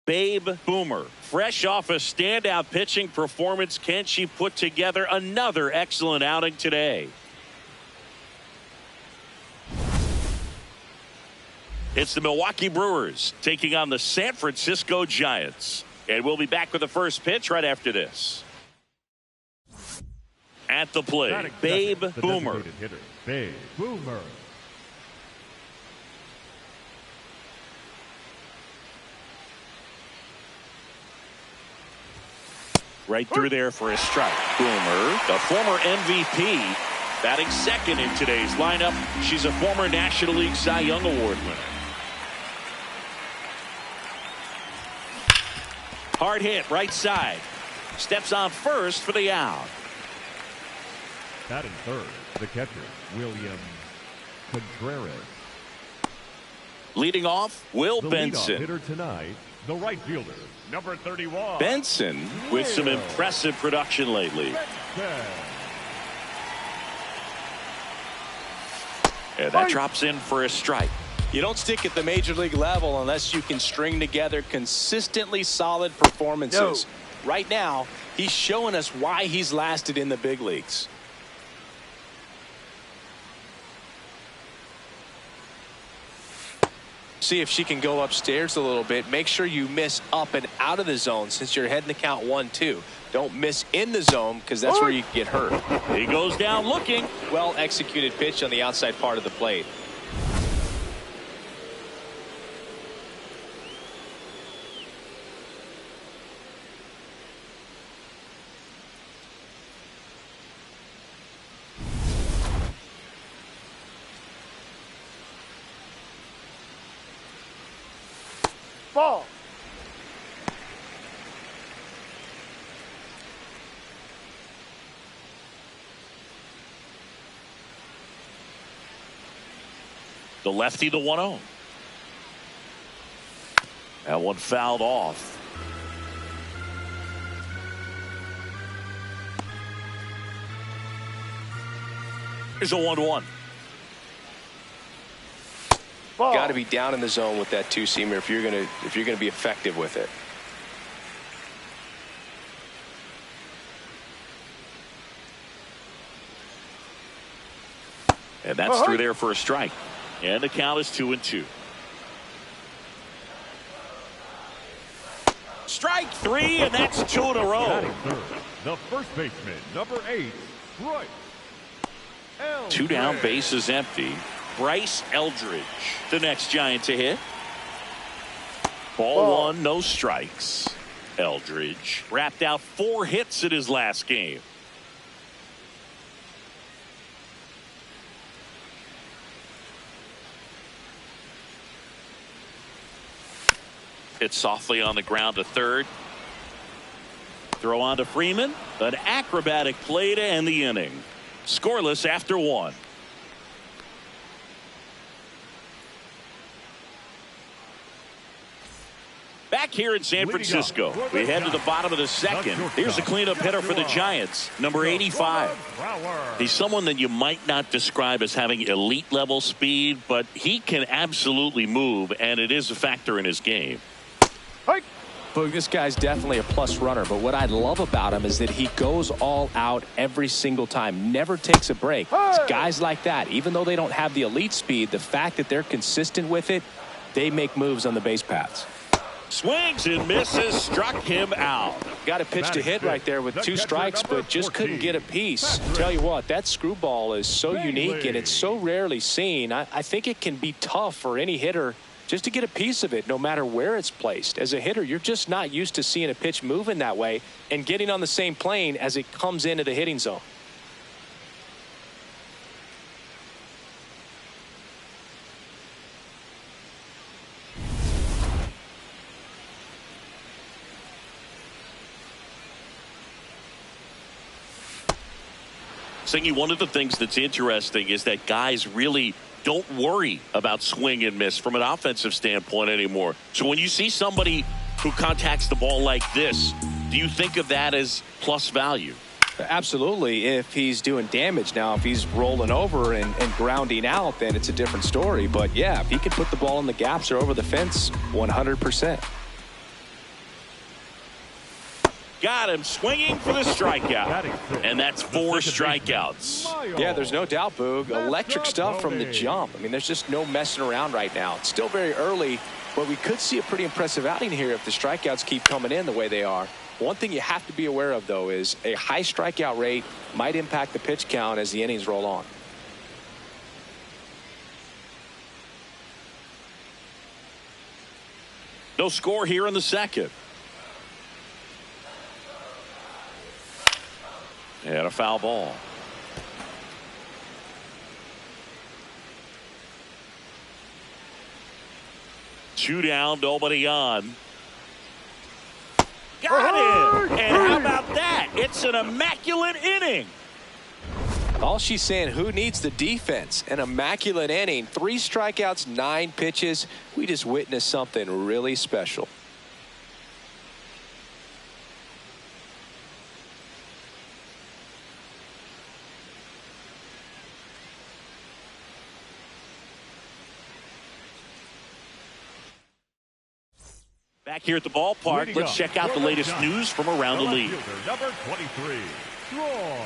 Babe Boomer. Fresh off a standout pitching performance, can she put together another excellent outing today? It's the Milwaukee Brewers taking on the San Francisco Giants. And we'll be back with the first pitch right after this. At the plate, Babe Boomer. Hitter, Babe Boomer. Right through there for a strike. Boomer, the former MVP, batting second in today's lineup. She's a former National League Cy Young Award winner. Hard hit, right side. Steps on first for the out. Batting third, the catcher, William Contreras. Leading off, Will the Benson. Hitter tonight, the right fielder, number 31. Benson with some impressive production lately. And that drops in for a strike. You don't stick at the major league level unless you can string together consistently solid performances. Right now, he's showing us why he's lasted in the big leagues. See if she can go upstairs a little bit. Make sure you miss up and out of the zone since you're heading to count 1-2. Don't miss in the zone because that's where you get hurt. He goes down looking. Well executed pitch on the outside part of the plate. Ball. The lefty, the 1-0. That one fouled off. Here's a 1-1. Got to be down in the zone with that two-seamer if you're gonna be effective with it. And that's through there for a strike. And the count is 2-2. Strike three, and that's 2 in a row. Batting third, the first baseman, number 8, Bryce. 2 down, bases empty. Bryce Eldridge, the next Giant to hit. Ball 1, no strikes. Eldridge wrapped out 4 hits in his last game. Hit softly on the ground to third. Throw on to Freeman. An acrobatic play to end the inning. Scoreless after 1. Back here in San Francisco, we head to the bottom of the second. Here's a cleanup hitter for the Giants, number 85. He's someone that you might not describe as having elite level speed, but he can absolutely move, and it is a factor in his game. Boog, this guy's definitely a plus runner, but what I love about him is that he goes all out every single time, never takes a break. It's guys like that, even though they don't have the elite speed, the fact that they're consistent with it, they make moves on the base paths. Swings and misses, struck him out. Got a pitch to hit right there with 2 strikes, but just couldn't get a piece. Tell you what, that screwball is so unique and it's so rarely seen. I think it can be tough for any hitter just to get a piece of it, no matter where it's placed. As a hitter, you're just not used to seeing a pitch moving that way and getting on the same plane as it comes into the hitting zone. Singy, one of the things that's interesting is that guys really don't worry about swing and miss from an offensive standpoint anymore. So when you see somebody who contacts the ball like this, do you think of that as plus value? Absolutely, if he's doing damage. Now, if he's rolling over and grounding out, then it's a different story. But yeah, if he can put the ball in the gaps or over the fence, 100%. Got him swinging for the strikeout. And that's 4 strikeouts. Yeah, there's no doubt, Boog. Electric stuff from the jump. I mean, there's just no messing around right now. It's still very early, but we could see a pretty impressive outing here if the strikeouts keep coming in the way they are. One thing you have to be aware of, though, is a high strikeout rate might impact the pitch count as the innings roll on. No score here in the second. And a foul ball. Two down, nobody on. Got him! And how about that? It's an immaculate inning. All she's saying, who needs the defense? An immaculate inning. 3 strikeouts, 9 pitches. We just witnessed something really special. Back here at the ballpark, let's check out the latest news from around the league. Number 23, Troy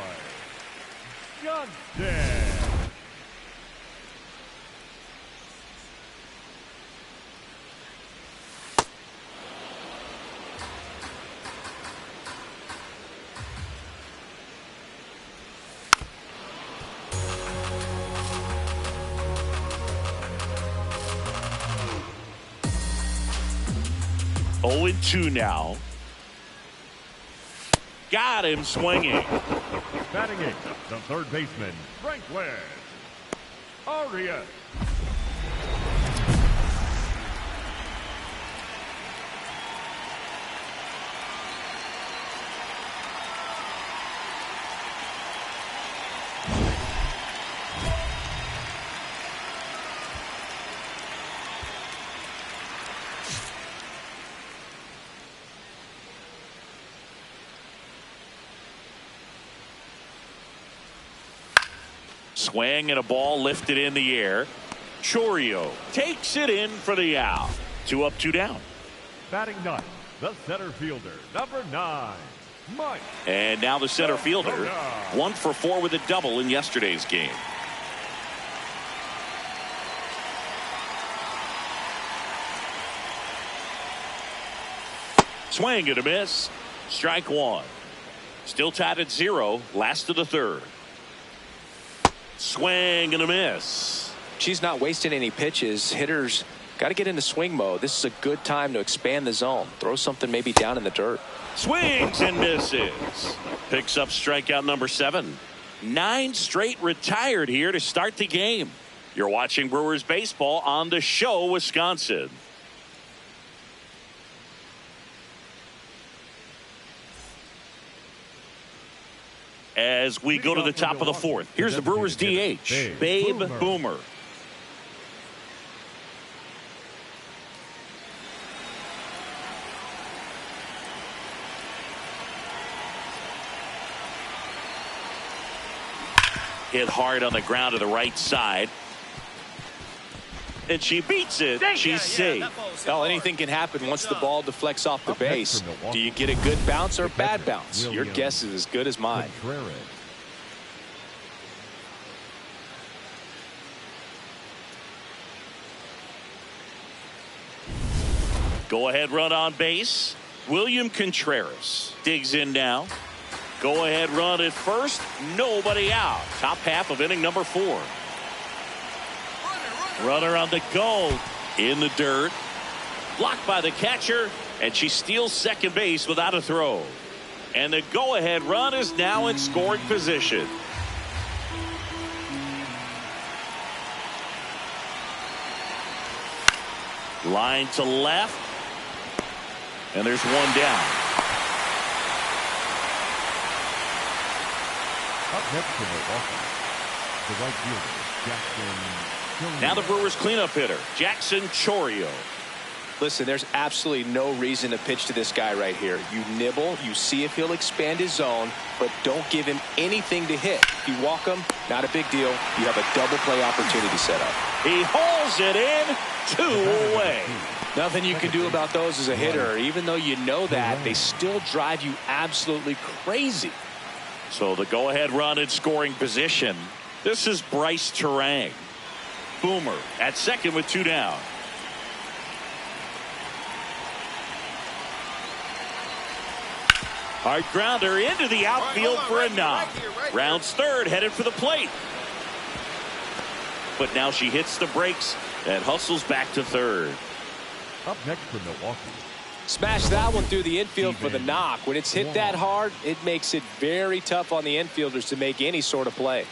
Johnson. 0-2 now. Got him swinging. Batting 8, the third baseman, Franklin Arias. Swing and a ball lifted in the air. Chourio takes it in for the out. 2 up, 2 down. Batting 9, the center fielder, number 9, Mike. And now the center fielder, 1 for 4 with a double in yesterday's game. Swing and a miss. Strike 1. Still tied at 0. Last of the third. Swing and a miss. She's not wasting any pitches. Hitters got to get into swing mode. This is a good time to expand the zone. Throw something maybe down in the dirt. Swings and misses. Picks up strikeout number 7. 9 straight retired here to start the game. You're watching Brewers baseball on the show, Wisconsin. As we go to the top of the 4th, here's the Brewers DH, Babe Boomer. Hit hard on the ground to the right side. And she beats it. She's safe. Well, anything can happen once the ball deflects off the base. Do you get a good bounce or a bad bounce? Your guess is as good as mine. Go ahead run on base. William Contreras digs in now. Go ahead run at first. Nobody out. Top half of inning number 4. Runner on the go in the dirt. Blocked by the catcher, and she steals second base without a throw. And the go ahead run is now in scoring position. Line to left. And there's 1 down. Up next to Milwaukee, the right fielder, Jackson. Now the Brewers cleanup hitter, Jackson Chourio. Listen, there's absolutely no reason to pitch to this guy right here. You nibble, you see if he'll expand his zone, but don't give him anything to hit. If you walk him, not a big deal. You have a double play opportunity set up. He hauls it in, 2 away. Nothing you can do about those as a hitter. Even though you know that, they still drive you absolutely crazy. So the go-ahead run in scoring position. This is Bryce Terang. Boomer at second with 2 down. Hard grounder into the outfield for a knock. Rounds third, headed for the plate. But now she hits the brakes and hustles back to third. Up next for Milwaukee. Smash that one through the infield for the knock. When it's hit that hard, it makes it very tough on the infielders to make any sort of play.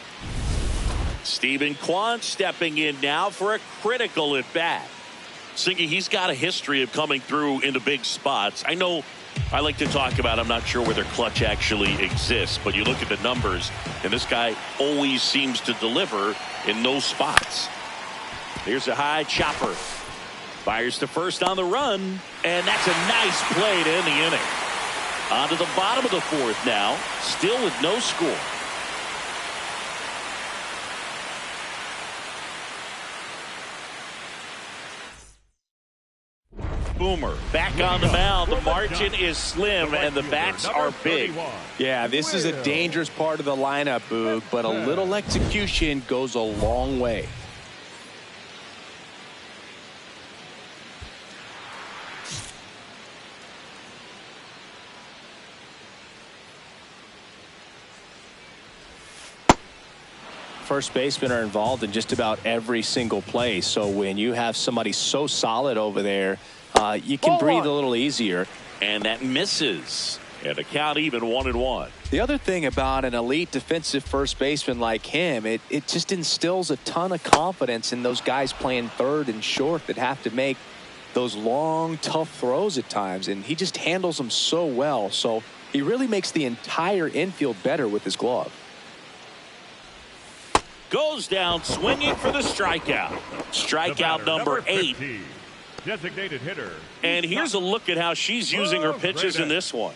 Stephen Kwan stepping in now for a critical at bat. Singy, he's got a history of coming through into big spots. I know I like to talk about, I'm not sure whether clutch actually exists, but you look at the numbers, and this guy always seems to deliver in those spots. Here's a high chopper. Fires to first on the run, and that's a nice play to end the inning. On to the bottom of the fourth now, still with no score. Boomer back on the mound. The margin is slim and the bats are big. Yeah, this is a dangerous part of the lineup, Boog, but a little execution goes a long way. First basemen are involved in just about every single play, so when you have somebody so solid over there, you can breathe a little easier. And that misses. And the count even 1-1. The other thing about an elite defensive first baseman like him, it just instills a ton of confidence in those guys playing third and short that have to make those long, tough throws at times. And he just handles them so well. So he really makes the entire infield better with his glove. Goes down swinging for the strikeout. Strikeout number 8. Designated hitter. And here's a look at how she's using her pitches in this one.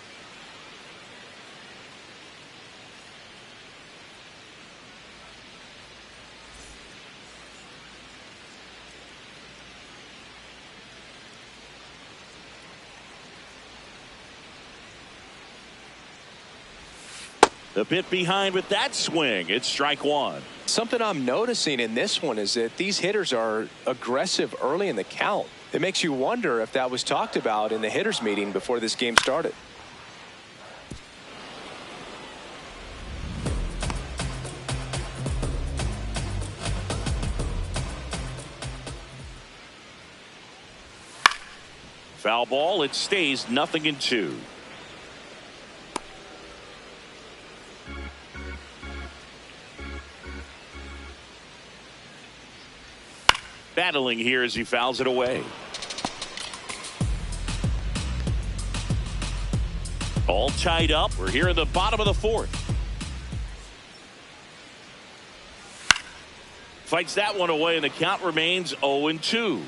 The bit behind with that swing. It's strike one. Something I'm noticing in this one is that these hitters are aggressive early in the count. It makes you wonder if that was talked about in the hitters meeting before this game started. Foul ball. It stays 0-2. Battling here as he fouls it away. All tied up. We're here in the bottom of the fourth. Fights that one away, and the count remains 0-2.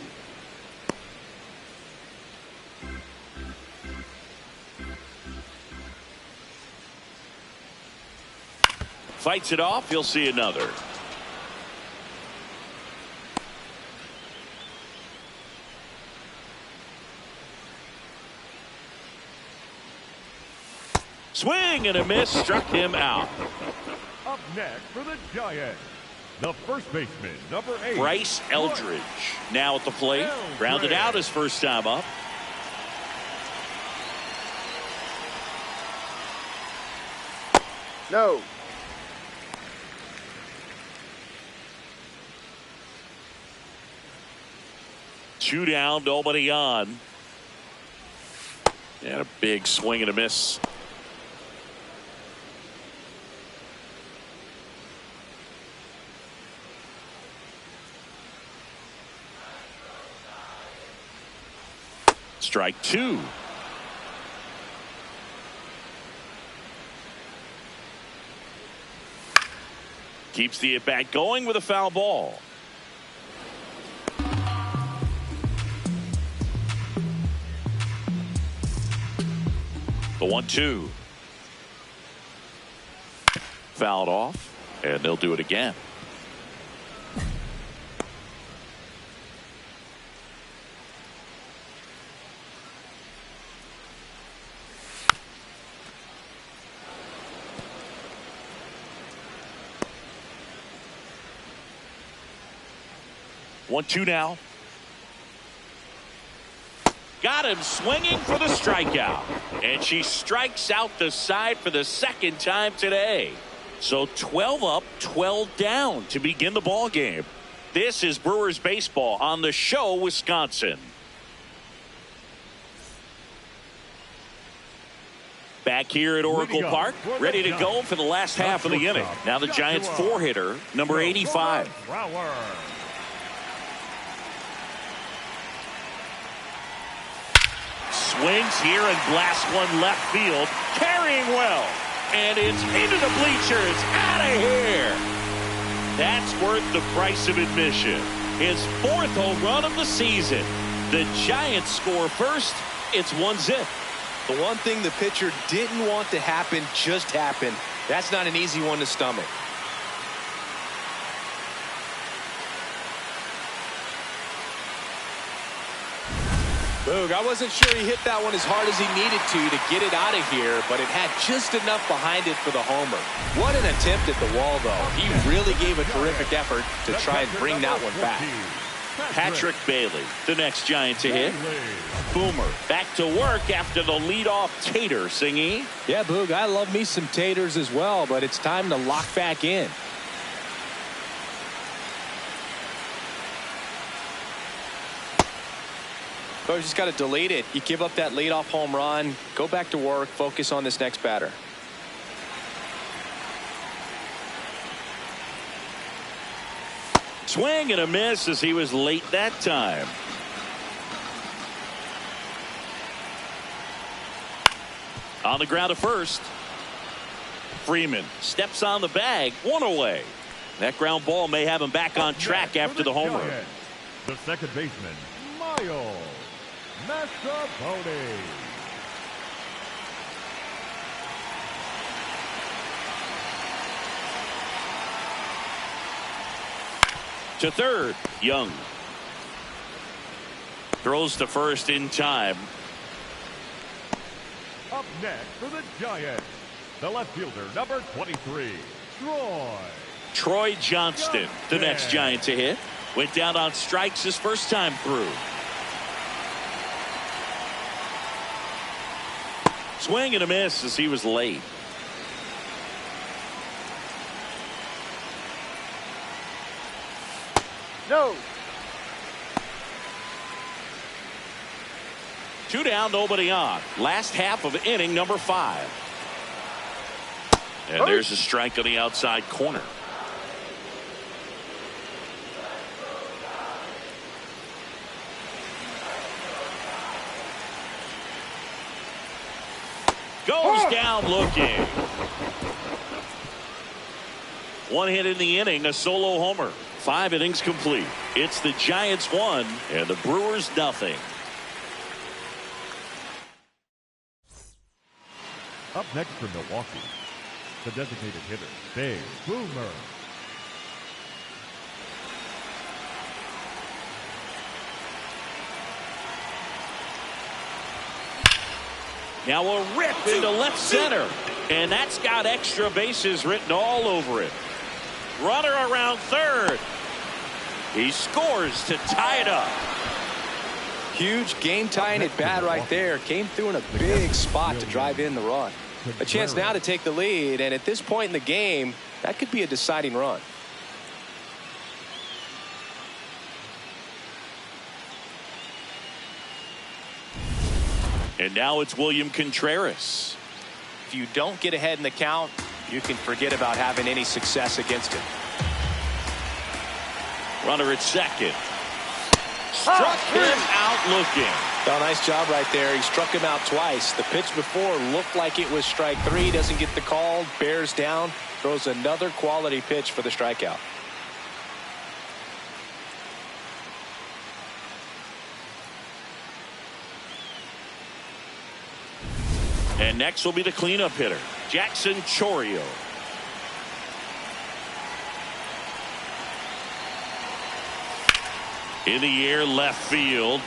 Fights it off. He'll see another. Swing and a miss, struck him out. Up next for the Giants, the first baseman, number 8. Bryce Eldridge now at the plate. Grounded out his first time up. No. Two down, nobody on. And a big swing and a miss. Strike two. Keeps the at-bat going with a foul ball. The 1-2. Fouled off, and they'll do it again. One, two now. Got him swinging for the strikeout. And she strikes out the side for the second time today. So 12 up, 12 down to begin the ball game. This is Brewers baseball on the show, Wisconsin. Back here at Oracle Park, ready to go for the last half of the inning. Now the Giants' 4-hitter, number 85. Swings here and blasts one left field, carrying well, and it's into the bleachers, out of here. That's worth the price of admission. His 4th home run of the season. The Giants score first. It's 1-0. The one thing the pitcher didn't want to happen just happened. That's not an easy one to stomach. Boog, I wasn't sure he hit that one as hard as he needed to get it out of here, but it had just enough behind it for the homer. What an attempt at the wall, though. He really gave a terrific effort to try and bring that one back. Patrick Bailey, the next Giant to hit. Boomer back to work after the leadoff tater, Singy. Yeah, Boog, I love me some taters as well, but it's time to lock back in. But you just got to delete it. You give up that leadoff home run, go back to work, focus on this next batter. Swing and a miss as he was late that time. On the ground to first. Freeman steps on the bag, one away. That ground ball may have him back on track after the homer. The second baseman, Miles Mastrobuoni. To third, Young. Throws to first in time. Up next for the Giants, the left fielder, number 23, Troy Johnston, the next Giant to hit. Went down on strikes his first time through. Swing and a miss as he was late. No. 2 down, nobody on. Last half of inning number 5. And there's a strike on the outside corner. Goes down looking. 1 hit in the inning, a solo homer. 5 innings complete. It's the Giants 1 and the Brewers nothing. Up next for Milwaukee, the designated hitter, Dave Boomer. Now a rip into left center. And that's got extra bases written all over it. Runner around third. He scores to tie it up. Huge game-tying at bat right there. Came through in a big spot to drive in the run. A chance now to take the lead, and at this point in the game, that could be a deciding run. And now it's William Contreras. If you don't get ahead in the count, you can forget about having any success against him. Runner at second. Struck him out looking. Oh, nice job right there. He struck him out twice. The pitch before looked like it was strike 3. Doesn't get the call. Bears down. Throws another quality pitch for the strikeout. And next will be the cleanup hitter, Jackson Chourio. In the air, left field.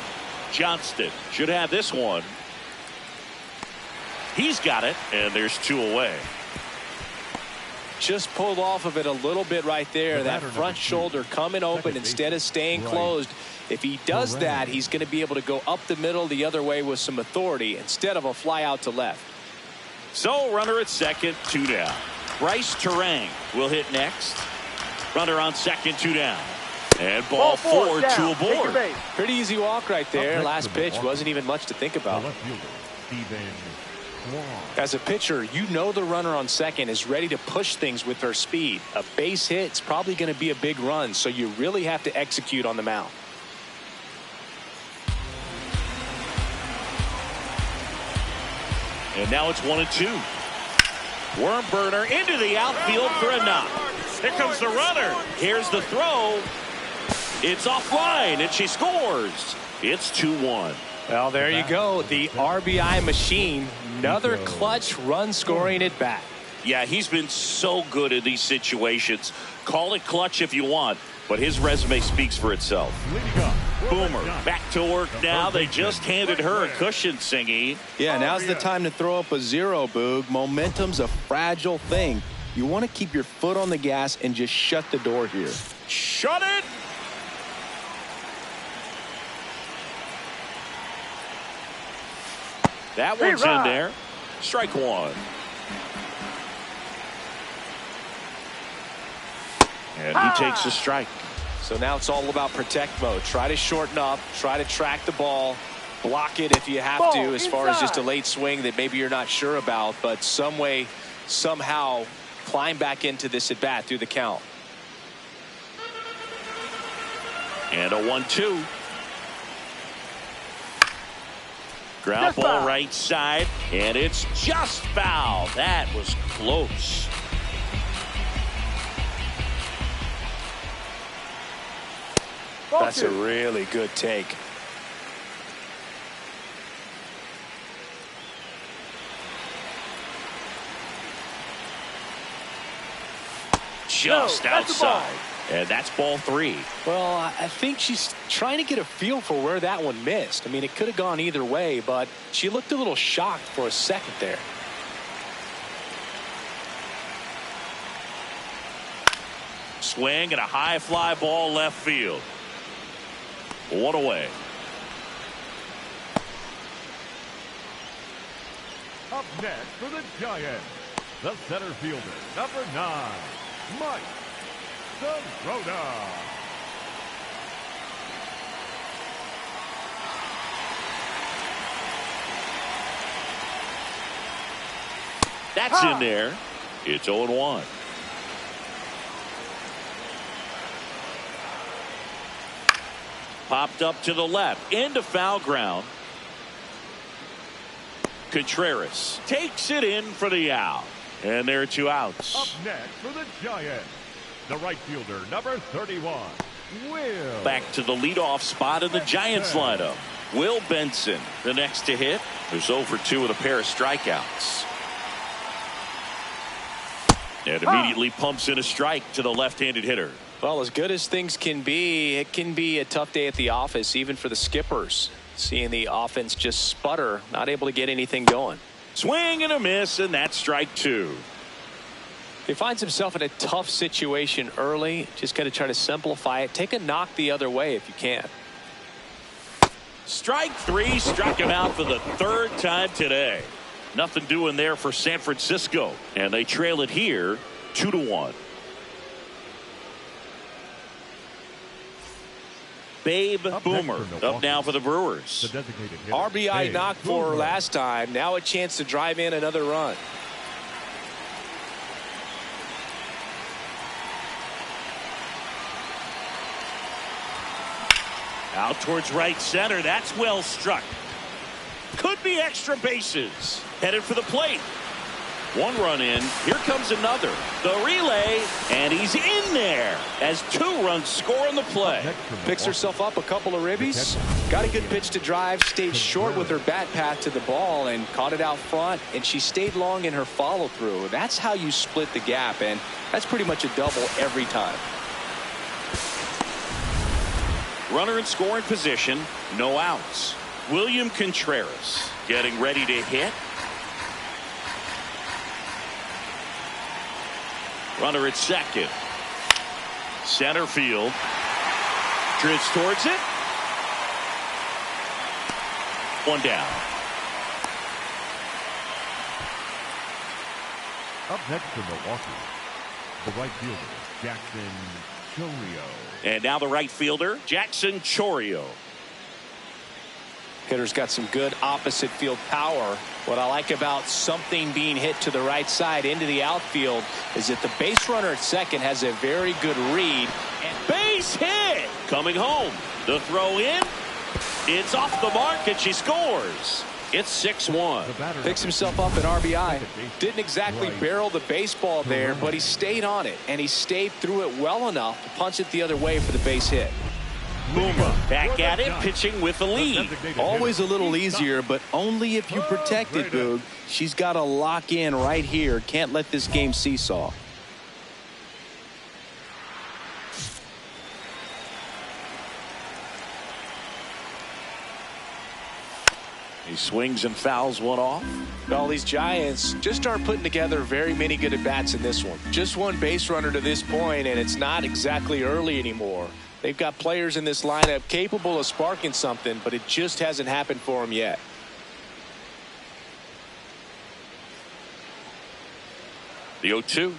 Johnston should have this one. He's got it, and there's 2 away. Just pulled off of it a little bit right there. That front shoulder coming open instead of staying closed. If he does that, he's going to be able to go up the middle the other way with some authority instead of a fly out to left. So runner at second, 2 down. Bryce Terang will hit next. Runner on second, 2 down. And ball 4, 2 aboard. Pretty easy walk right there. Last pitch wasn't even much to think about. As a pitcher, you know the runner on second is ready to push things with her speed. A base hit's probably going to be a big run, so you really have to execute on the mound. And now it's 1-2. Worm burner into the outfield for a knock. Here comes the runner. Here's the throw. It's offline, and she scores. It's 2-1. Well, there you go. The RBI machine. Another clutch run scoring at bat. Yeah, he's been so good in these situations. Call it clutch if you want, but his resume speaks for itself. Boomer back to work now. They just handed her a cushion, Singy. Yeah, now's the time to throw up a 0, Boog. Momentum's a fragile thing. You want to keep your foot on the gas and just shut the door here. Shut it! That one's in there. Strike 1. And he takes a strike. So now it's all about protect mode. Try to shorten up. Try to track the ball. Block it if you have to, as far as just a late swing that maybe you're not sure about. But some way, somehow, climb back into this at bat through the count. And a 1-2. Ground ball right side, and it's just foul. That was close. That's a really good take. Just outside. And that's ball 3. Well, I think she's trying to get a feel for where that one missed. I mean, it could have gone either way, but she looked a little shocked for a second there. Swing and a high fly ball left field. 1 away. Up next for the Giants, the center fielder, number 9, Mike Soroda. That's in there. It's 0-1. Popped up to the left into foul ground. Contreras takes it in for the out. And there are 2 outs. Up next for the Giants, the right fielder, number 31, Will. Back to the leadoff spot in the Giants lineup. Will Benson, the next to hit. There's 0 for 2 with a pair of strikeouts. And immediately pumps in a strike to the left-handed hitter. Well, as good as things can be, it can be a tough day at the office, even for the skippers. Seeing the offense just sputter, not able to get anything going. Swing and a miss, and that's strike 2. He finds himself in a tough situation early. Just got to try to simplify it. Take a knock the other way if you can. Strike 3, struck him out for the 3rd time today. Nothing doing there for San Francisco, and they trail it here 2-1. Babe Boomer up now for the Brewers. RBI knocked for her last time. Now a chance to drive in another run. Out towards right center. That's well struck. Could be extra bases. Headed for the plate. One run in. Here comes another. The relay, and he's in there as 2 runs score on the play. Picks herself up a couple of ribbies. Got a good pitch to drive. Stayed short with her bat path to the ball and caught it out front. And she stayed long in her follow through. That's how you split the gap. And that's pretty much a double every time. Runner in scoring position. No outs. William Contreras getting ready to hit. Runner at second. Center field. Drifts towards it. 1 down. Up next for Milwaukee, the right fielder, Jackson Chourio. And now the right fielder, Jackson Chourio. Hitter's got some good opposite field power. What I like about something being hit to the right side into the outfield is that the base runner at second has a very good read. And base hit! Coming home. The throw in. It's off the mark and she scores. It's 6-1. Picks himself up an RBI. Didn't exactly barrel the baseball there, but he stayed on it, and he stayed through it well enough to punch it the other way for the base hit. Boomer back at it, pitching with the lead. Always a little easier, but only if you protect it, Boog. She's got to lock in right here. Can't let this game seesaw. He swings and fouls one off. Well, these Giants just aren't putting together very many good at-bats in this one. Just one base runner to this point, and it's not exactly early anymore. They've got players in this lineup capable of sparking something, but it just hasn't happened for them yet. The 0-2.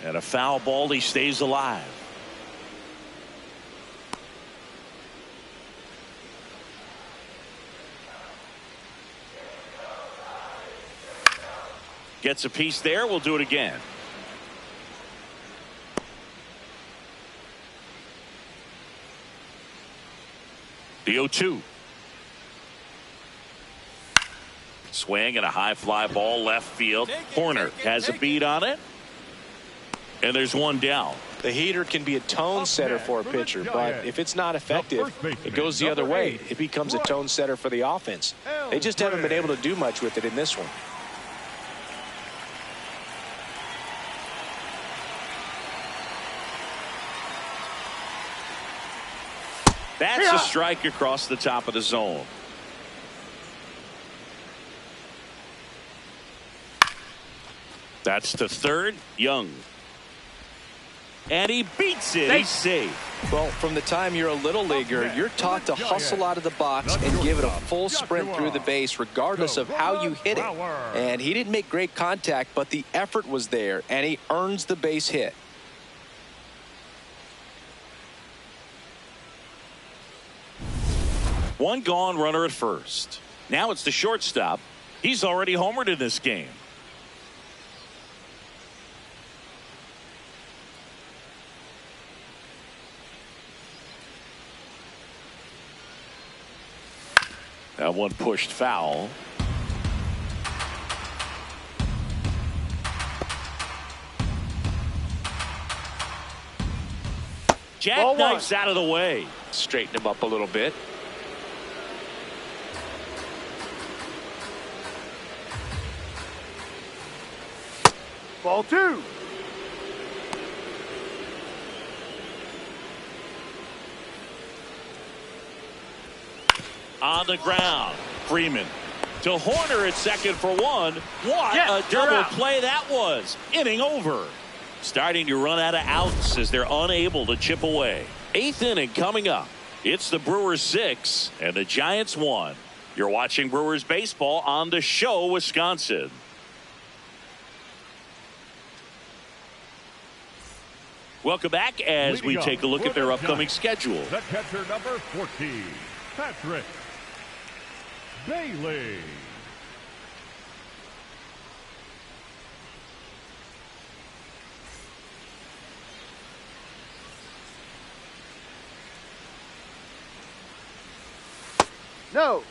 And a foul ball. He stays alive. Gets a piece there. We'll do it again. The 0-2. Swing and a high fly ball left field. Horner has a beat on it. And there's one down. The heater can be a tone setter for a pitcher, but if it's not effective, it goes the other way. It becomes a tone setter for the offense. They just haven't been able to do much with it in this one. That's a strike across the top of the zone. That's to third. Young. And he beats it. He's safe. Well, from the time you're a little leaguer, you're taught to hustle out of the box and give it a full sprint through the base regardless of how you hit it. And he didn't make great contact, but the effort was there, and he earns the base hit. One gone, runner at first. Now it's the shortstop. He's already homered in this game. That one pushed foul. Jackknifes out of the way. Straighten him up a little bit. Ball 2. On the ground. Freeman to Horner at second for one. What a double play that was. Inning over. Starting to run out of outs as they're unable to chip away. 8th inning coming up. It's the Brewers 6 and the Giants 1. You're watching Brewers baseball on The Show Wisconsin. Welcome back as we take a look at their upcoming schedule. The catcher number 14, Patrick Bailey. No.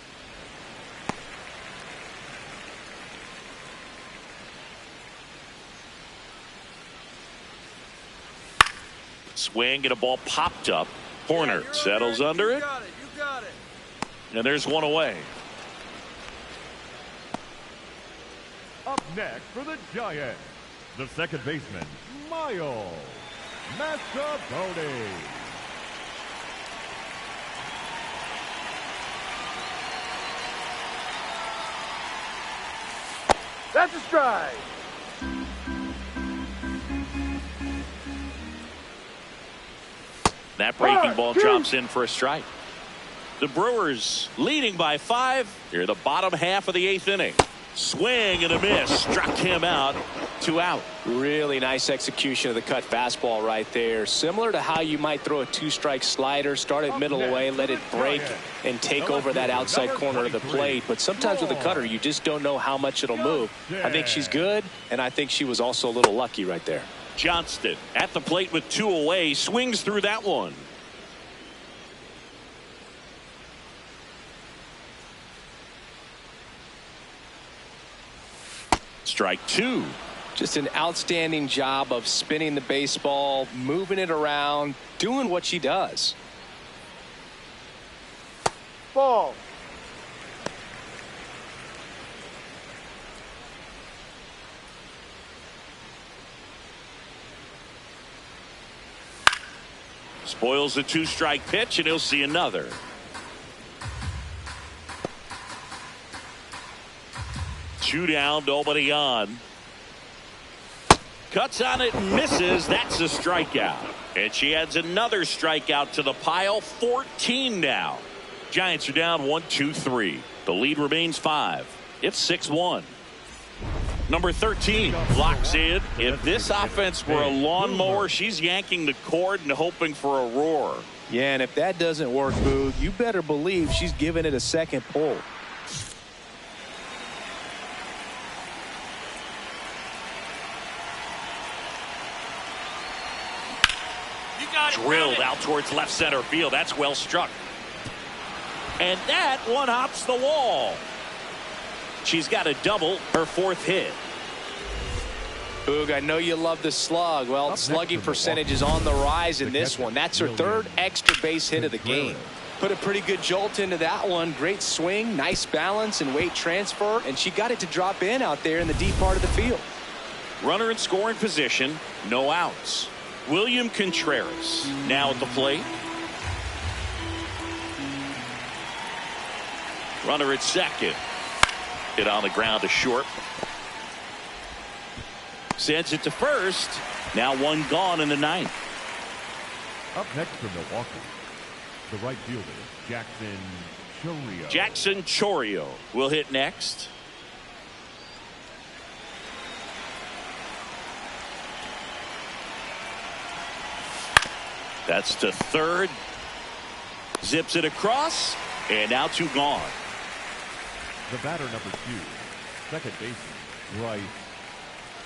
Swing and a ball popped up. Corner settles under it. You got it. And there's one away. Up next for the Giants, the second baseman, Miles Masaboni. That's a strike. That breaking ball drops in for a strike. The Brewers leading by 5 here in the bottom half of the 8th inning. Swing and a miss. Struck him out. 2 out. Really nice execution of the cut fastball right there. Similar to how you might throw a 2-strike slider, start it middle away, let it break and take over that outside corner of the plate. But sometimes with a cutter, you just don't know how much it'll move. I think she's good, and I think she was also a little lucky right there. Johnston at the plate with 2 away. Swings through that one. Strike 2. Just an outstanding job of spinning the baseball, moving it around, doing what she does. Ball. Spoils the 2-strike pitch, and he'll see another. Two down, nobody on. Cuts on it and misses. That's a strikeout. And she adds another strikeout to the pile. 14 now. Giants are down 1-2-3. The lead remains 5. It's 6-1. Number 13 locks in. If this offense were a lawnmower, she's yanking the cord and hoping for a roar. Yeah, and if that doesn't work, Boog, you better believe she's giving it a second pull. Drilled out towards left center field. That's well struck. And that one hops the wall. She's got a double, her 4th hit. Boog, I know you love the slug. Well, slugging percentage is on the rise in this one. That's her 3rd extra base hit of the game. Put a pretty good jolt into that one. Great swing, nice balance and weight transfer, and she got it to drop in out there in the deep part of the field. Runner in scoring position, no outs. William Contreras now at the plate. Runner at second. Hit on the ground to short. Sends it to first. Now 1 gone in the 9th. Up next for Milwaukee, the right fielder, Jackson Chourio. Jackson Chourio will hit next. That's to third. Zips it across. And now 2 gone. The batter number 2, second baseman, Bryce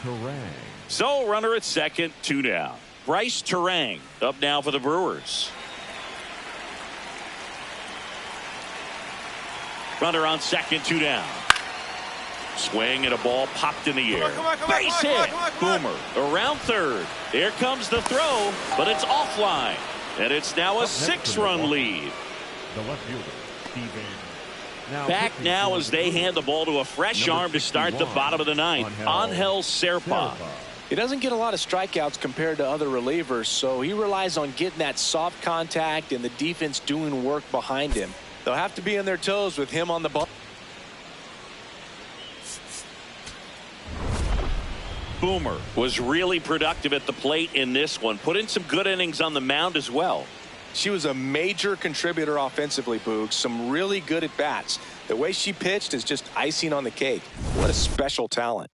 Terang. So runner at second, 2 down. Bryce Terang up now for the Brewers. Runner on second, 2 down. Swing and a ball popped in the air. Base hit. Boomer around third. Here comes the throw, but it's offline. And it's now a 6-run lead. The left fielder, Steven. Back now as they hand the ball to a fresh arm to start the bottom of the 9th. Angel Serpa. He doesn't get a lot of strikeouts compared to other relievers, so he relies on getting that soft contact and the defense doing work behind him. They'll have to be on their toes with him on the ball. Boomer was really productive at the plate in this one. Put in some good innings on the mound as well. She was a major contributor offensively, Boog. Some really good at-bats. The way she pitched is just icing on the cake. What a special talent.